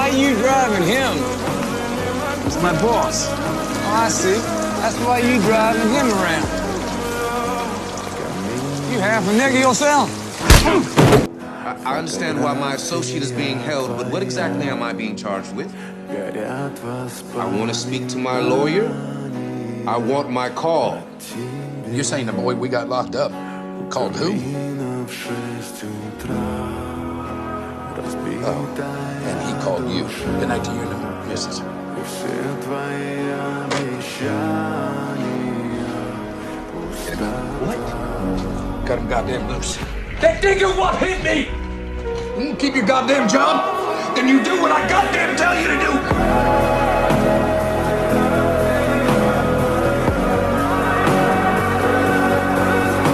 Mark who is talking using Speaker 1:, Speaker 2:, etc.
Speaker 1: why you driving him?
Speaker 2: He's my boss.
Speaker 1: Oh, I see. That's why you driving him around. You half a nigger yourself.
Speaker 3: I understand why my associate is being held, but what exactly am I being charged with? I want to speak to my lawyer. I want my call.
Speaker 4: You're saying the boy we got locked up called who? Oh, and he called you. Good night to you, missus. What? Cut him goddamn loose. That nigga what hit me! You keep your goddamn job, then you do what I goddamn tell you to do!